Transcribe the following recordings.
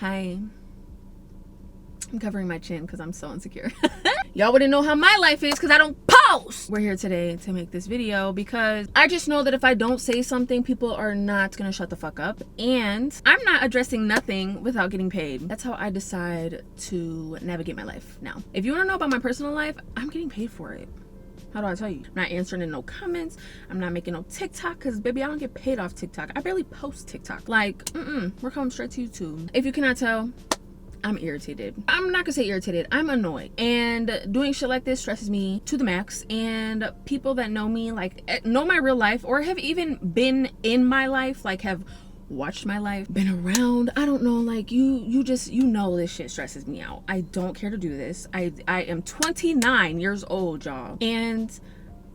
Hi. I'm covering my chin because I'm so insecure. Y'all wouldn't know how my life is because I don't post. We're here today to make this video because I just know that if I don't say something, people are not gonna shut the fuck up. And I'm not addressing nothing without getting paid. That's how I decide to navigate my life now. If you wanna know about my personal life, I'm getting paid for it. How do I tell you? I'm not answering in no comments. I'm not making no TikTok because baby, I don't get paid off TikTok. I barely post TikTok. Like, we're coming straight to YouTube. If you cannot tell, I'm irritated. I'm not gonna say irritated, I'm annoyed. And doing shit like this stresses me to the max. And people that know me, like know my real life or have even been in my life, like have watched my life, been around, I don't know, like you know this shit stresses me out. I don't care to do this. I am 29 years old, y'all, and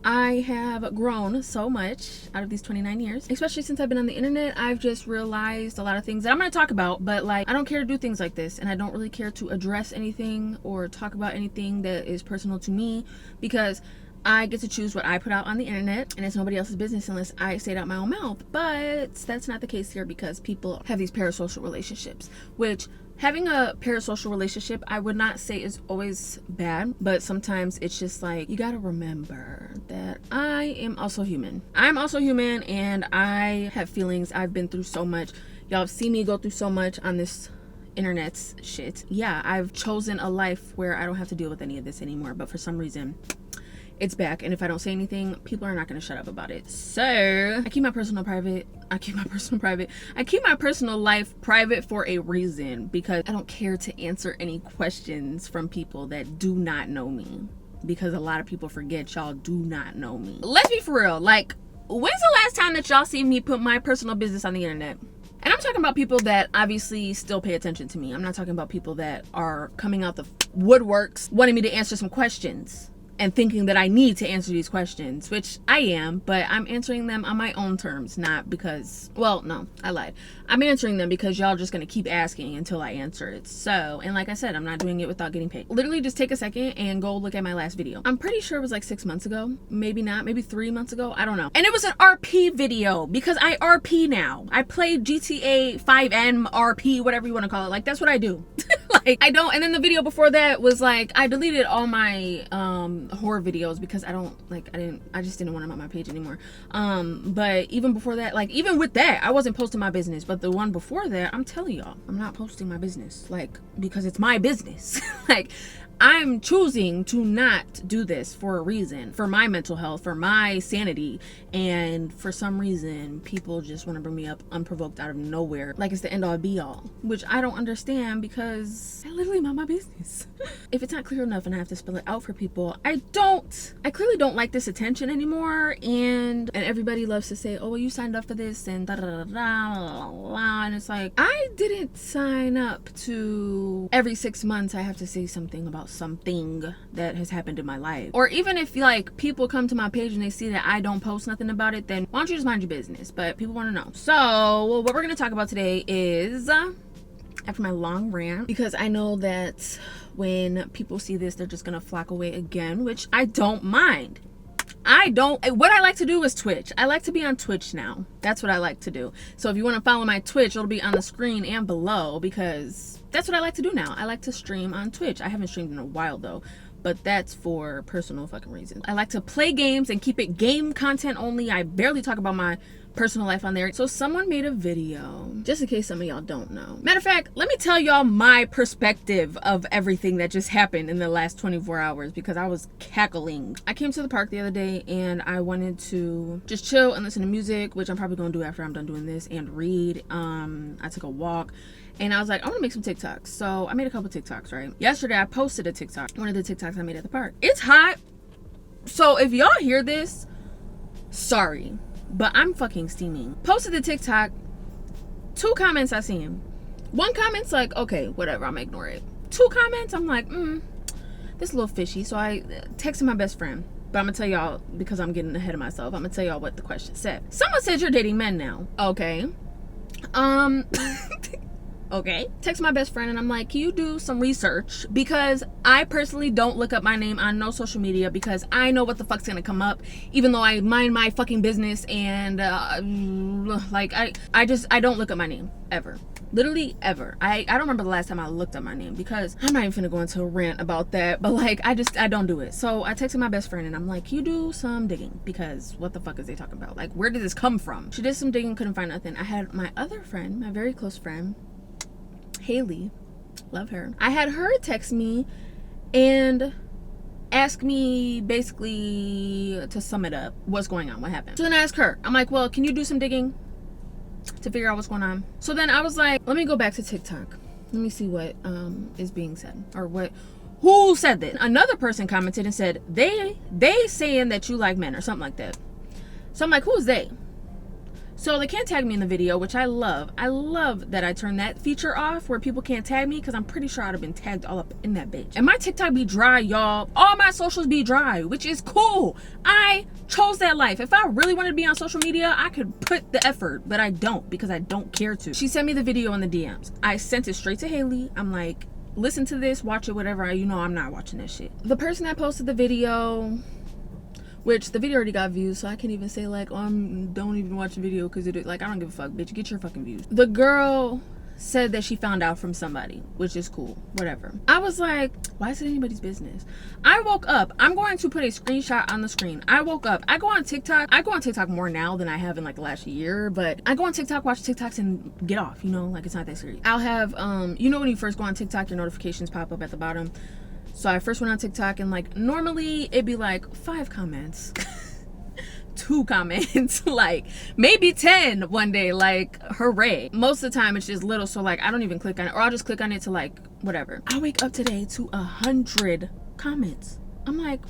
I have grown so much out of these 29 years, especially since I've been on the internet. I've just realized a lot of things that I'm going to talk about, but like I don't care to do things like this, and I don't really care to address anything or talk about anything that is personal to me because I get to choose what I put out on the internet, and it's nobody else's business unless I say it out my own mouth. But that's not the case here because people have these parasocial relationships, which having a parasocial relationship, I would not say is always bad, but sometimes it's just like, you gotta remember that I am also human. I'm also human and I have feelings. I've been through so much. Y'all have seen me go through so much on this internet's shit. Yeah, I've chosen a life where I don't have to deal with any of this anymore, but for some reason, it's back, and if I don't say anything, people are not going to shut up about it. So I keep my personal private. I keep my personal life private for a reason, because I don't care to answer any questions from people that do not know me, because a lot of people forget y'all do not know me. Let's be for real. Like, when's the last time that y'all seen me put my personal business on the internet? And I'm talking about people that obviously still pay attention to me. I'm not talking about people that are coming out the woodworks wanting me to answer some questions and thinking that I need to answer these questions, which I am, but I'm answering them on my own terms, not because, well, no, I lied. I'm answering them because y'all just gonna keep asking until I answer it. So, and like I said, I'm not doing it without getting paid. Literally just take a second and go look at my last video. I'm pretty sure it was like 6 months ago, maybe not, maybe 3 months ago, I don't know. And it was an RP video because I RP now. I play GTA 5M RP, whatever you wanna call it. Like, that's what I do. Like, I don't, and then the video before that was like, I deleted all my horror videos because I just didn't want them on my page anymore. But even before that, like even with that, I wasn't posting my business. But the one before that, I'm telling y'all, I'm not posting my business, like, because it's my business. Like, I'm choosing to not do this for a reason, for my mental health, for my sanity, and for some reason people just want to bring me up unprovoked out of nowhere like it's the end all be all, which I don't understand because I literally mind my business. If it's not clear enough and I have to spell it out for people, I clearly don't like this attention anymore, and everybody loves to say, oh well, you signed up for this and da da da da da, and it's like, I didn't sign up to every 6 months I have to say something about something that has happened in my life. Or even if like people come to my page and they see that I don't post nothing about it, then why don't you just mind your business? But people want to know. So what we're going to talk about today is, after my long rant, because I know that when people see this, they're just going to flock away again, which I don't mind. What I like to do is Twitch. I like to be on Twitch now. That's what I like to do. So if you want to follow my Twitch, it'll be on the screen and below, because that's what I like to do now. I like to stream on Twitch. I haven't streamed in a while though, but that's for personal fucking reasons. I like to play games and keep it game content only. I barely talk about my personal life on there. So someone made a video, just in case some of y'all don't know. Matter of fact, let me tell y'all my perspective of everything that just happened in the last 24 hours because I was cackling. I came to the park the other day and I wanted to just chill and listen to music, which I'm probably gonna do after I'm done doing this, and read. I took a walk and I was like, I want to make some TikToks. So I made a couple TikToks, right? Yesterday I posted a TikTok, one of the TikToks I made at the park. It's hot. So if y'all hear this, sorry, but I'm fucking steaming. Posted the TikTok, 2 comments I seen. 1 comment's like, okay, whatever, I'm gonna ignore it. 2 comments, I'm like, this is a little fishy. So I texted my best friend, but I'm gonna tell y'all, because I'm getting ahead of myself, I'm gonna tell y'all what the question said. Someone said you're dating men now. Okay. Okay. Text my best friend and I'm like, can you do some research? Because I personally don't look up my name on no social media because I know what the fuck's gonna come up, even though I mind my fucking business, and like I don't look up my name ever. Literally ever. I don't remember the last time I looked up my name, because I'm not even finna go into a rant about that, but like I don't do it. So I texted my best friend and I'm like, you do some digging, because what the fuck is they talking about? Like, where did this come from? She did some digging, couldn't find nothing. I had my other friend, my very close friend, Haley, love her. I had her text me and ask me, basically, to sum it up, what's going on, what happened. So then I asked her, I'm like, well, can you do some digging to figure out what's going on? So then I was like, let me go back to TikTok. Let me see what is being said, or who said this. Another person commented and said, they saying that you like men or something like that. So I'm like, who's they? So they can't tag me in the video, which I love. I love that I turned that feature off where people can't tag me, because I'm pretty sure I'd have been tagged all up in that bitch. And my TikTok be dry, y'all. All my socials be dry, which is cool. I chose that life. If I really wanted to be on social media, I could put the effort, but I don't, because I don't care to. She sent me the video in the DMs. I sent it straight to Haley. I'm like, listen to this, watch it, whatever. You know I'm not watching that shit. The person that posted the video, which the video already got views, so I can't even say like, oh, don't even watch the video, because it, like, I don't give a fuck, bitch. Get your fucking views. The girl said that she found out from somebody, which is cool, whatever. I was like, why is it anybody's business? I woke up. I'm going to put a screenshot on the screen. I woke up. I go on TikTok more now than I have in like the last year, but I go on TikTok, watch TikToks, and get off, you know, like it's not that serious. I'll have, you know, when you first go on TikTok, your notifications pop up at the bottom. So I first went on TikTok, and like normally it'd be like 5 comments, 2 comments, like maybe 10 one day, like hooray. Most of the time it's just little, so like I don't even click on it, or I'll just click on it to like whatever. I wake up today to 100 comments. I'm like,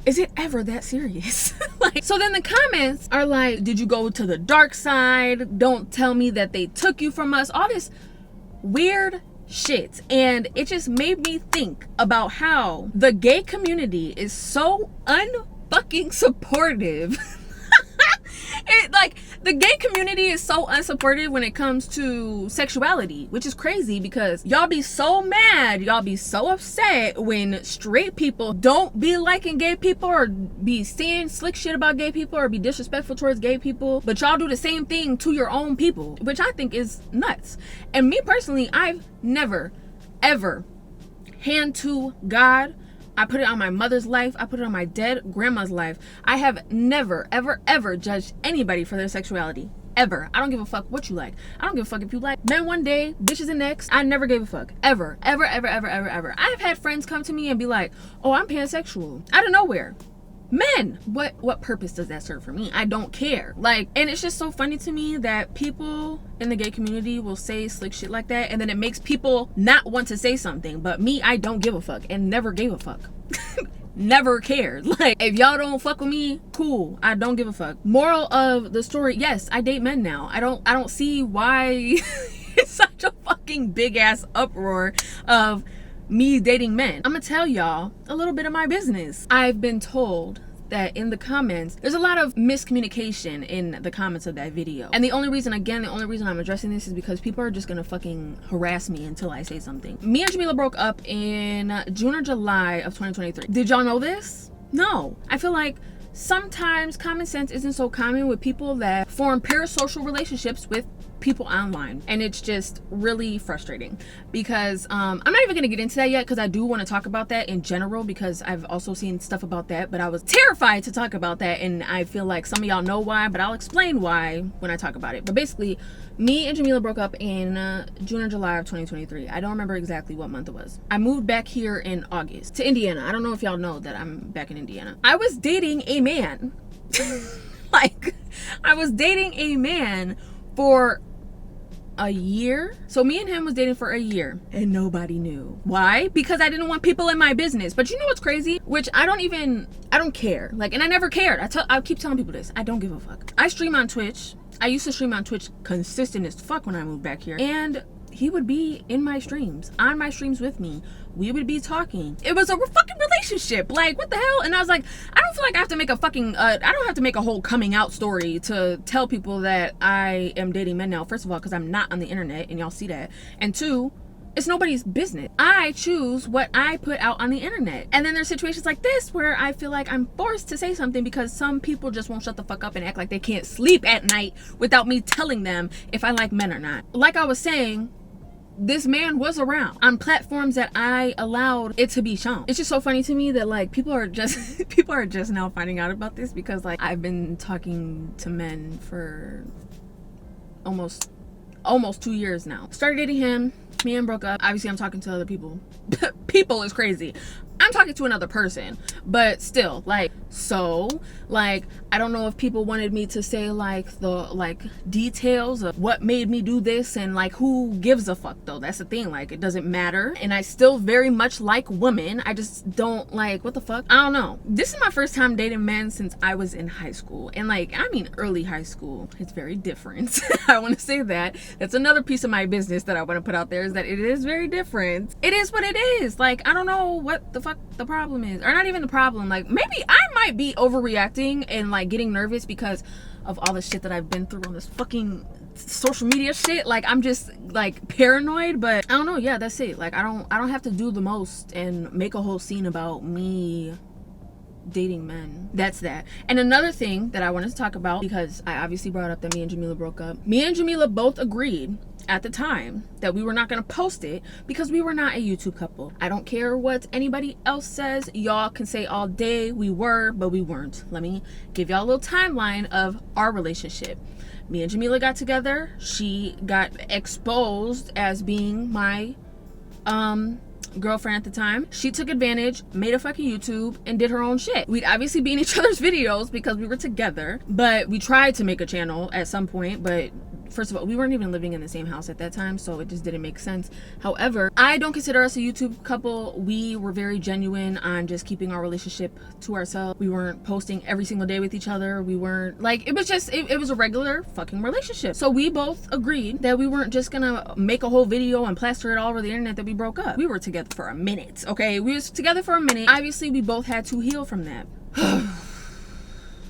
is it ever that serious? Like, so then the comments are like, did you go to the dark side? Don't tell me that they took you from us. All this weird shit. And it just made me think about how the gay community is so unfucking supportive. Like, the gay community is so unsupportive when it comes to sexuality, which is crazy, because y'all be so mad, y'all be so upset when straight people don't be liking gay people, or be saying slick shit about gay people, or be disrespectful towards gay people, but y'all do the same thing to your own people, which I think is nuts. And me personally, I've never, ever, hand to God, I put it on my mother's life, I put it on my dead grandma's life, I have never, ever, ever judged anybody for their sexuality. Ever. I don't give a fuck what you like. I don't give a fuck if you like men one day, bitches the next. I never gave a fuck. Ever. Ever, ever, ever, ever, ever. I've had friends come to me and be like, oh, I'm pansexual. Out of nowhere. Men, what purpose does that serve for me? I don't care. Like, and it's just so funny to me that people in the gay community will say slick shit like that, and then it makes people not want to say something. But me, I don't give a fuck, and never gave a fuck. Never cared. Like, if y'all don't fuck with me, cool. I don't give a fuck. Moral of the story, yes, I date men now. I don't see why it's such a fucking big ass uproar of me dating men. I'm gonna tell y'all a little bit of my business. I've been told that in the comments, there's a lot of miscommunication in the comments of that video. And the only reason I'm addressing this is because people are just gonna fucking harass me until I say something. Me and Jamila broke up in June or July of 2023. Did y'all know this? No. I feel like sometimes common sense isn't so common with people that form parasocial relationships with people online, and it's just really frustrating, because I'm not even gonna get into that yet, because I do want to talk about that in general, because I've also seen stuff about that, but I was terrified to talk about that, and I feel like some of y'all know why, but I'll explain why when I talk about it. But basically, me and Jamila broke up in June or July of 2023. I don't remember exactly what month it was. I moved back here in August to Indiana. I don't know if y'all know that I'm back in Indiana. I was dating a man. Like, I was dating a man for a year. So me and him was dating for a year, and nobody knew. Why? Because I didn't want people in my business. But you know what's crazy? Which I don't care. Like, and I never cared. I keep telling people this. I don't give a fuck. I stream on Twitch. I used to stream on Twitch consistent as fuck when I moved back here. And he would be in my streams, on my streams with me. We would be talking. It was a fucking relationship. Like, what the hell? And I was like, I don't feel like I have to make a fucking, I don't have to make a whole coming out story to tell people that I am dating men now. First of all, because I'm not on the internet, and y'all see that. And 2, It's nobody's business. I choose what I put out on the internet. And then there's situations like this where I feel like I'm forced to say something because some people just won't shut the fuck up and act like they can't sleep at night without me telling them if I like men or not. Like I was saying, this man was around on platforms that I allowed it to be shown. It's just so funny to me that like people are just now finding out about this, because like I've been talking to men for almost 2 years now. Started dating him, me and broke up. Obviously I'm talking to other people. People is crazy. I'm talking to another person, but still, like, so like I don't know if people wanted me to say like the like details of what made me do this, and like who gives a fuck though. That's the thing, like it doesn't matter. And I still very much like women. I just don't like, what the fuck, I don't know. This is my first time dating men since I was in high school, and like I mean early high school. It's very different. I want to say that. That's another piece of my business that I want to put out there, is that it is very different. It is what it is. Like I don't know what the fuck the problem is, or not even the problem. Like maybe I might be overreacting and like getting nervous because of all the shit that I've been through on this fucking social media shit. Like I'm just like paranoid, but I don't know. Yeah, that's it. Like I don't have to do the most and make a whole scene about me dating men. That's that. And another thing that I wanted to talk about, because I obviously brought up that me and Jamila broke up. Me and Jamila both agreed at the time that we were not going to post it because we were not a YouTube couple. I don't care what anybody else says. Y'all can say all day we were, but we weren't. Let me give y'all a little timeline of our relationship. Me and Jamila got together. She got exposed as being my girlfriend at the time. She took advantage, made a fucking YouTube, and did her own shit. We'd obviously be in each other's videos because we were together, but we tried to make a channel at some point. But first of all, we weren't even living in the same house at that time, so it just didn't make sense. However, I don't consider us a YouTube couple. We were very genuine on just keeping our relationship to ourselves. We weren't posting every single day with each other. We weren't like, it was just, it was a regular fucking relationship. So we both agreed that we weren't just gonna make a whole video and plaster it all over the internet that we broke up. We were together for a minute, okay? We was together for a minute. Obviously, we both had to heal from that.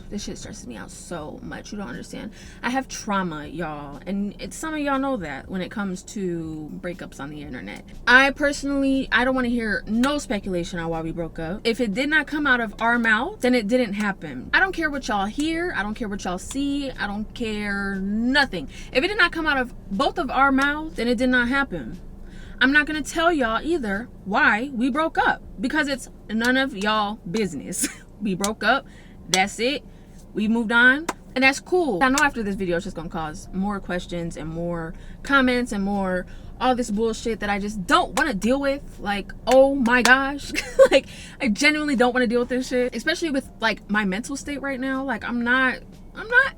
This shit stresses me out so much. You don't understand. I have trauma, y'all. And some of y'all know that when it comes to breakups on the internet. I personally, I don't want to hear no speculation on why we broke up. If it did not come out of our mouth, then it didn't happen. I don't care what y'all hear. I don't care what y'all see. I don't care nothing. If it did not come out of both of our mouths, then it did not happen. I'm not going to tell y'all either why we broke up, because it's none of y'all business. We broke up. That's it. We moved on, and that's cool. I know after this video it's just gonna cause more questions and more comments and more all this bullshit that I just don't want to deal with. Like, oh my gosh. Like, I genuinely don't want to deal with this shit, especially with like my mental state right now. Like, I'm not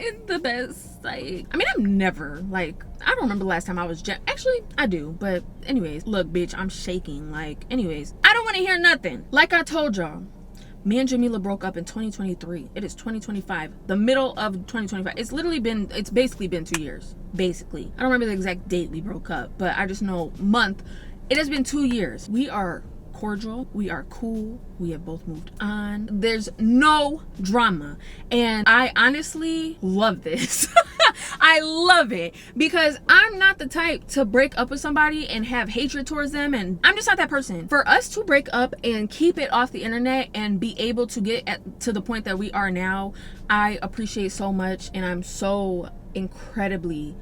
in the best, like, I mean, I'm never, like, I don't remember the last time I was actually I do, but anyways, look bitch, I'm shaking. Like, anyways, I don't want to hear nothing. Like I told y'all, me and Jamila broke up in 2023. It is 2025, the middle of 2025. It's basically been 2 years, basically. I don't remember the exact date we broke up, but I just know month. It has been 2 years. We are cordial. We are cool. We have both moved on. There's no drama. And I honestly love this. I love it, because I'm not the type to break up with somebody and have hatred towards them, and I'm just not that person. For us to break up and keep it off the internet and be able to get to the point that we are now, I appreciate so much, and I'm so incredibly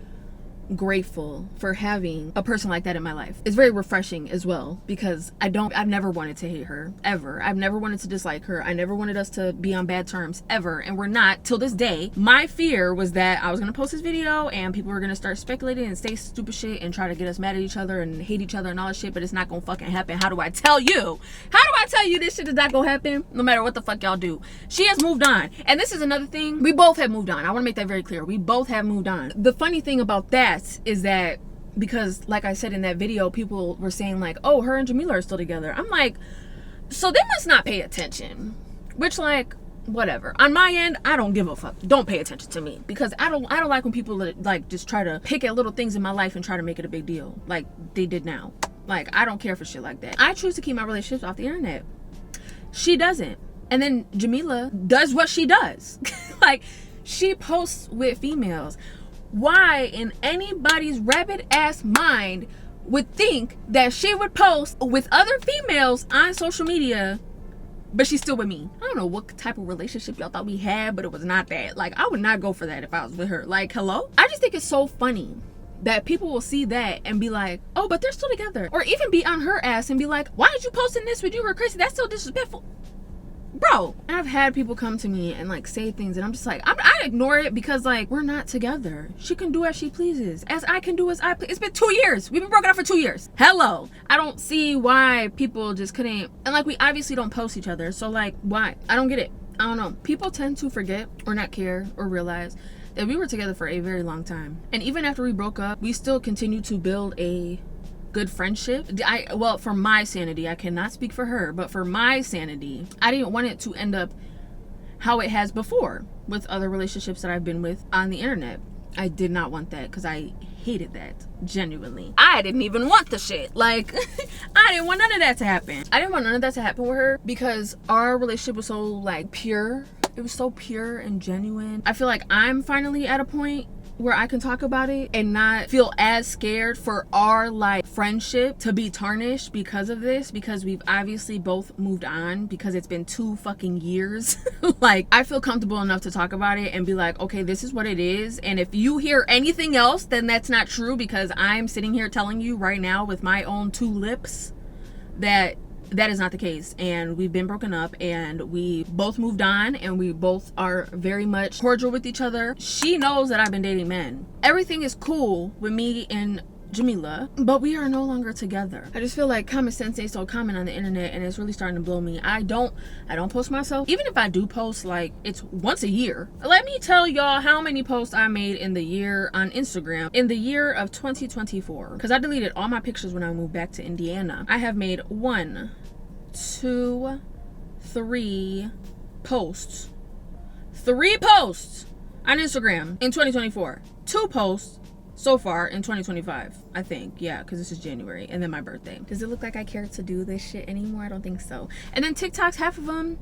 grateful for having a person like that in my life. It's very refreshing as well, because I've never wanted to hate her, ever. I've never wanted to dislike her. I never wanted us to be on bad terms, ever, and we're not till this day. My fear was that I was gonna post this video and people were gonna start speculating and say stupid shit and try to get us mad at each other and hate each other and all that shit, but it's not gonna fucking happen. How do I tell you? How do I tell you this shit is not gonna happen? No matter what the fuck y'all do. She has moved on. And this is another thing. We both have moved on. I wanna make that very clear. We both have moved on. The funny thing about that is that, because like I said in that video, people were saying like, oh, her and Jamila are still together. I'm like, so they must not pay attention, which, like, whatever. On my end, I don't give a fuck. Don't pay attention to me, because I don't like when people like just try to pick at little things in my life and try to make it a big deal like they did now. Like, I don't care for shit like that. I choose to keep my relationships off the internet. She doesn't. And then Jamila does what she does. Like, she posts with females. Why in anybody's rabbit ass mind would think that she would post with other females on social media, but she's still with me. I don't know what type of relationship y'all thought we had, but it was not that. Like, I would not go for that if I was with her. Like, hello? I just think it's so funny that people will see that and be like, oh, but they're still together. Or even be on her ass and be like, why did you posting this with you or Crissy? That's so disrespectful. Bro, I've had people come to me and like say things and I'm just like, I ignore it because like, we're not together. She can do as she pleases, as I can do as I please. It's been 2 years. We've been broken up for 2 years. Hello. I don't see why people just couldn't, and like, we obviously don't post each other. So like, why? I don't get it. I don't know. People tend to forget or not care or realize that we were together for a very long time. And even after we broke up, we still continue to build a good friendship. Well, for my sanity, I cannot speak for her, but for my sanity, I didn't want it to end up how it has before with other relationships that I've been with on the internet. I did not want that because I hated that, genuinely. I didn't even want the shit. Like, I didn't want none of that to happen. I didn't want none of that to happen with her because our relationship was so like pure. It was so pure and genuine. I feel like I'm finally at a point where I can talk about it and not feel as scared for our like friendship to be tarnished because of this, because we've obviously both moved on, because it's been 2 fucking years. Like, I feel comfortable enough to talk about it and be like, okay, this is what it is, and if you hear anything else, then that's not true, because I'm sitting here telling you right now with my own 2 lips that that is not the case, and we've been broken up and we both moved on and we both are very much cordial with each other. She knows that I've been dating men. Everything is cool with me and Jamila, but we are no longer together. I just feel like common sense ain't so common on the internet, and it's really starting to blow me. I don't post myself. Even if I do post, like, it's once a year. Let me tell y'all how many posts I made in the year on Instagram in the year of 2024, because I deleted all my pictures when I moved back to Indiana. I have made 1, 2, 3 posts. 3 posts on Instagram in 2024. 2 posts so far in 2025, I think. Yeah, because this is January and then my birthday. Does it look like I care to do this shit anymore? I don't think so. And then TikToks, half of them,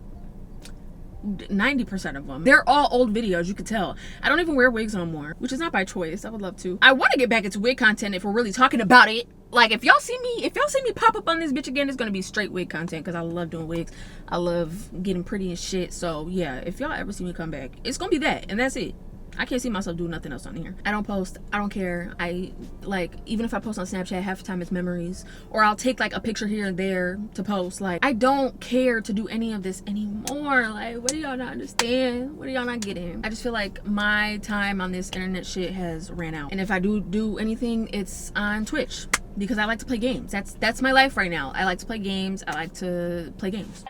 90% of them, they're all old videos. You could tell I don't even wear wigs no more, which is not by choice. I would love to. I want to get back into wig content if we're really talking about it. Like, if y'all see me pop up on this bitch again, it's gonna be straight wig content, because I love doing wigs. I love getting pretty and shit. So yeah, if y'all ever see me come back, it's gonna be that, and that's it. I can't see myself doing nothing else on here. I don't post. I don't care. I, like, even if I post on Snapchat, half the time it's memories. Or I'll take, like, a picture here and there to post. Like, I don't care to do any of this anymore. Like, what do y'all not understand? What are y'all not getting? I just feel like my time on this internet shit has ran out. And if I do anything, it's on Twitch, because I like to play games. That's my life right now. I like to play games. I like to play games.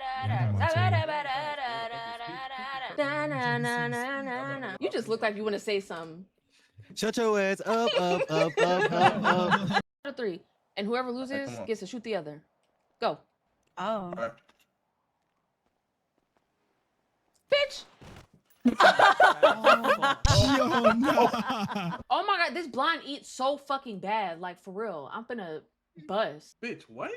Na, na, na, na, na, na. You just look like you want to say something. Shut your ass up, up, up, up, up, up. 1 to 3, and whoever loses gets to shoot the other. Go. Oh. Right. Bitch. Oh, no. Oh my god, this blonde eats so fucking bad. Like, for real. I'm finna buzz. Bitch, what?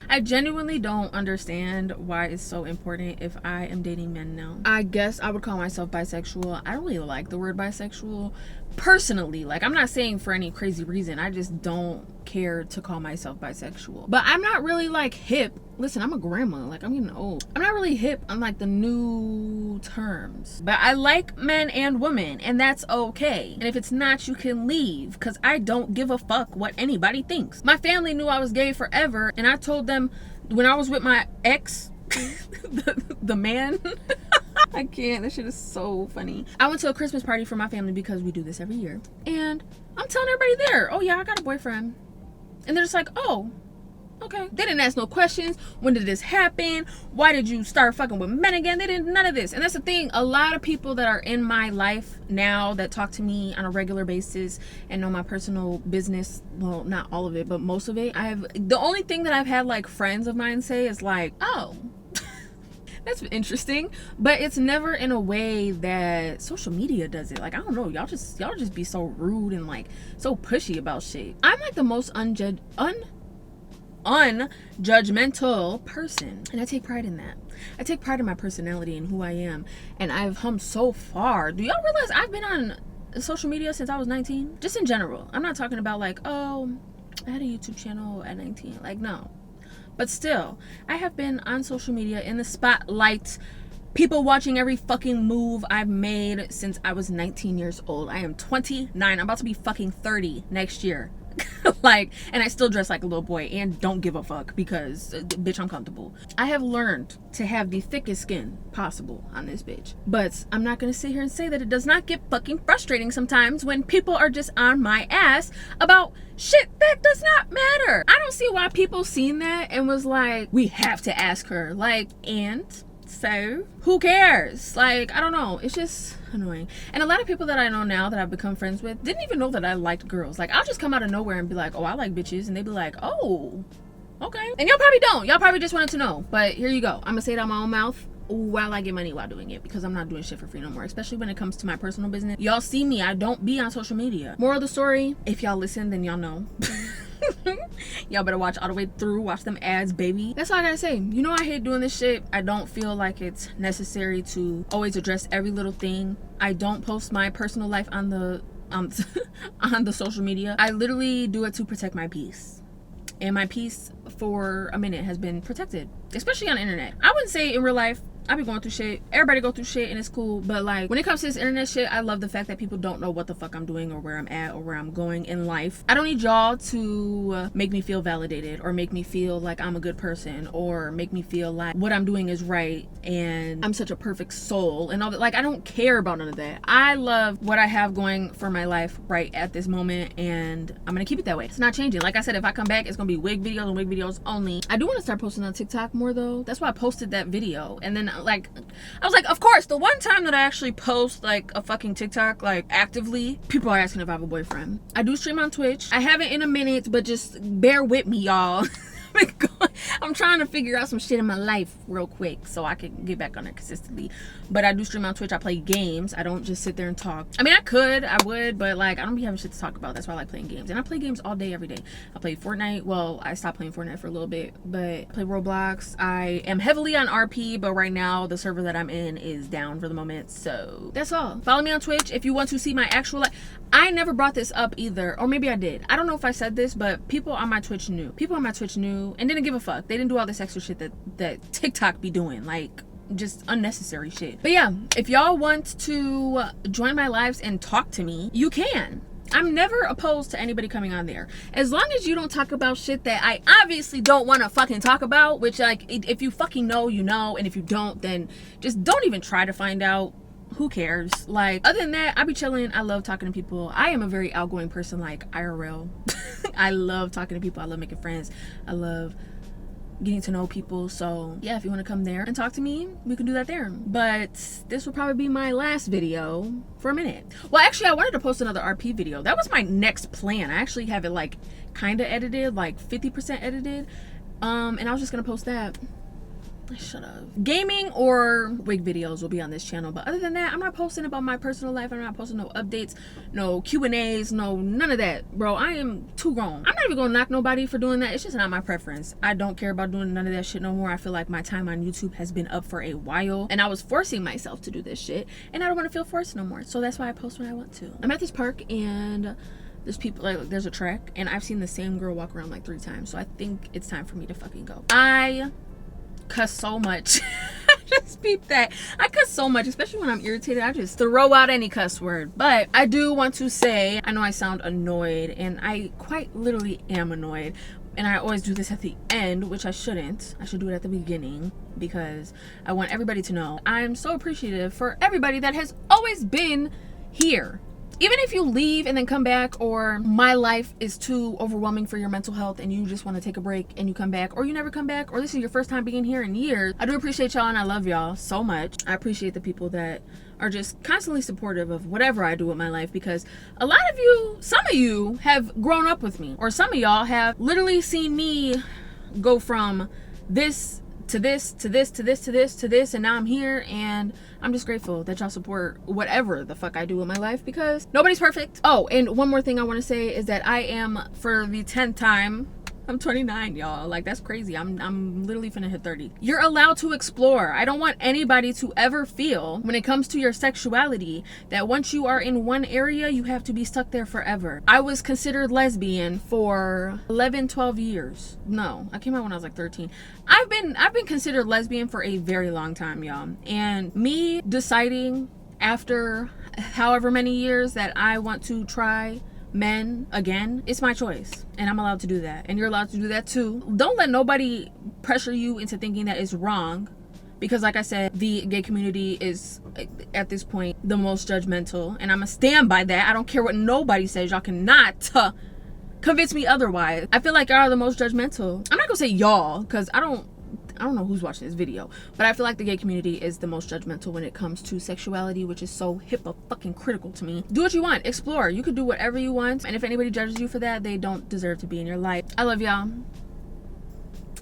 I genuinely don't understand why it's so important if I am dating men now. I guess I would call myself bisexual. I don't really like the word bisexual personally. Like, I'm not saying for any crazy reason. I just don't care to call myself bisexual. But I'm not really like hip. Listen, I'm a grandma. Like, I'm getting old. I'm not really hip on like the new terms. But I like men and women, and that's okay. And if it's not, you can leave, because I don't give a fuck what anybody thinks. My family knew I was gay forever, and I told them when I was with my ex, the man. I can't. That shit is so funny. I went to a Christmas party for my family, because we do this every year. And I'm telling everybody there, oh yeah, I got a boyfriend. And they're just like, oh, okay. They didn't ask no questions. When did this happen? Why did you start fucking with men again? They didn't, none of this. And that's the thing. A lot of people that are in my life now that talk to me on a regular basis and know my personal business, well, not all of it, but most of it, the only thing that I've had like friends of mine say is like, oh, that's interesting, but it's never in a way that social media does it. Like, I don't know, y'all just be so rude and like so pushy about shit. I'm like the most unjudgmental person, and I take pride in that. I take pride in my personality and who I am, and I've come so far. Do y'all realize I've been on social media since I was 19. Just in general. I'm not talking about like, oh, I had a YouTube channel at 19. Like, no. But still, I have been on social media in the spotlight. People watching every fucking move I've made since I was 19 years old. I am 29. I'm about to be fucking 30 next year. Like, and I still dress like a little boy and don't give a fuck because, bitch, I'm comfortable. I have learned to have the thickest skin possible on this bitch. But I'm not gonna sit here and say that it does not get fucking frustrating sometimes when people are just on my ass about shit that does not matter. I don't see why people seen that and was like, we have to ask her. Like, and so who cares? Like, I don't know. It's just annoying. And a lot of people that I know now that I've become friends with didn't even know that I liked girls. Like, I'll just come out of nowhere and be like, oh, I like bitches, and they'd be like, oh, okay. And y'all probably don't. Y'all probably just wanted to know. But here you go. I'm gonna say it out my own mouth while I get money while doing it, because I'm not doing shit for free no more, especially when it comes to my personal business. Y'all see me, I don't be on social media. Moral of the story, if y'all listen, then y'all know. Y'all better watch all the way through. Watch them ads, baby. That's all I gotta say. You know, I hate doing this shit. I don't feel like it's necessary to always address every little thing. I don't post my personal life on the on the social media. I literally do it to protect my peace. And my peace for a minute has been protected, especially on the internet. I wouldn't say in real life. I be going through shit. Everybody go through shit and it's cool. But like, when it comes to this internet shit, I love the fact that people don't know what the fuck I'm doing or where I'm at or where I'm going in life. I don't need y'all to make me feel validated or make me feel like I'm a good person or make me feel like what I'm doing is right and I'm such a perfect soul and all that. Like, I don't care about none of that. I love what I have going for my life right at this moment, and I'm gonna keep it that way. It's not changing. Like I said, if I come back, it's gonna be wig videos and wig videos only. I do want to start posting on TikTok more though. That's why I posted that video, and then like I was like, of course, the one time that I actually post like a fucking TikTok like actively, people are asking if I have a boyfriend. I do stream on Twitch. I haven't in a minute, but just bear with me, y'all. I'm trying to figure out some shit in my life real quick so I can get back on it consistently. But I do stream on Twitch. I play games. I don't just sit there and talk. I mean, I would, but like, I don't be having shit to talk about. That's why I like playing games. And I play games all day, every day. I play Fortnite. Well, I stopped playing Fortnite for a little bit, but I play Roblox. I am heavily on RP, but right now the server that I'm in is down for the moment. So that's all. Follow me on Twitch if you want to see my actual life. I never brought this up either, or maybe I did. I don't know if I said this, but people on my Twitch knew. People on my Twitch knew and didn't give a fuck. They didn't do all this extra shit that TikTok be doing, like just unnecessary shit. But yeah, if y'all want to join my lives and talk to me, you can. I'm never opposed to anybody coming on there, as long as you don't talk about shit that I obviously don't want to fucking talk about, which like, if you fucking know, you know, and if you don't, then just don't even try to find out. Who cares? Like, other than that, I be chilling. I love talking to people. I am a very outgoing person, like IRL. I love talking to people. I love making friends. I love getting to know people. So yeah, if you want to come there and talk to me, we can do that there. But this will probably be my last video for a minute. Well, actually, I wanted to post another RP video. That was my next plan. I actually have it like kind of edited, like 50% edited. And I was just gonna post that. Shut up. Gaming or wig videos will be on this channel, but other than that, I'm not posting about my personal life. I'm not posting no updates, no Q&As, no none of that, bro. I am too grown. I'm not even gonna knock nobody for doing that. It's just not my preference. I don't care about doing none of that shit no more. I feel like my time on YouTube has been up for a while, and I was forcing myself to do this shit, and I don't want to feel forced no more. So that's why I post when I want to. I'm at this park and there's people, like, there's a track, and I've seen the same girl walk around like 3 times, so I think it's time for me to fucking go. I cuss so much. Just peep that. I cuss so much, especially when I'm irritated. I just throw out any cuss word. But I do want to say, I know I sound annoyed, and I quite literally am annoyed, and I always do this at the end, which I shouldn't. I should do it at the beginning, because I want everybody to know I'm so appreciative for everybody that has always been here. Even if you leave and then come back, or my life is too overwhelming for your mental health and you just want to take a break and you come back, or you never come back, or this is your first time being here in years, I do appreciate y'all and I love y'all so much. I appreciate the people that are just constantly supportive of whatever I do with my life, because a lot of you, some of you have grown up with me, or some of y'all have literally seen me go from this to this to this to this to this to this, and now I'm here, and I'm just grateful that y'all support whatever the fuck I do in my life, because nobody's perfect. Oh, and one more thing I want to say is that I am, for the 10th time, I'm 29, y'all. Like, that's crazy. I'm literally finna hit 30. You're allowed to explore. I don't want anybody to ever feel, when it comes to your sexuality, that once you are in one area, you have to be stuck there forever. I was considered lesbian for 11, 12 years. No, I came out when I was like 13. I've been considered lesbian for a very long time, y'all. And me deciding after however many years that I want to try men again, it's my choice, and I'm allowed to do that, and you're allowed to do that too. Don't let nobody pressure you into thinking that it's wrong, because like I said, the gay community is at this point the most judgmental, and I'm gonna stand by that. I don't care what nobody says. Y'all cannot convince me otherwise. I feel like y'all are the most judgmental. I'm not gonna say y'all, because I don't know who's watching this video, but I feel like the gay community is the most judgmental when it comes to sexuality, which is so fucking critical to me. Do what you want, explore. You could do whatever you want, and if anybody judges you for that, they don't deserve to be in your life. I love y'all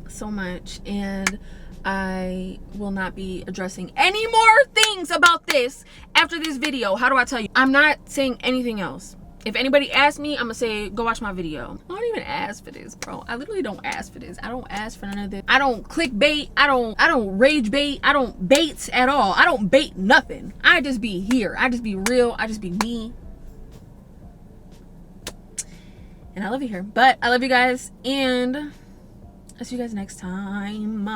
so much, and I will not be addressing any more things about this after this video. How do I tell you? I'm not saying anything else. If anybody asks me, I'm gonna say, go watch my video. I don't even ask for this, bro. I literally don't ask for this. I don't ask for none of this. I don't clickbait. I don't rage bait. I don't bait at all. I don't bait nothing. I just be here. I just be real. I just be me. And I love you here. But I love you guys, and I'll see you guys next time.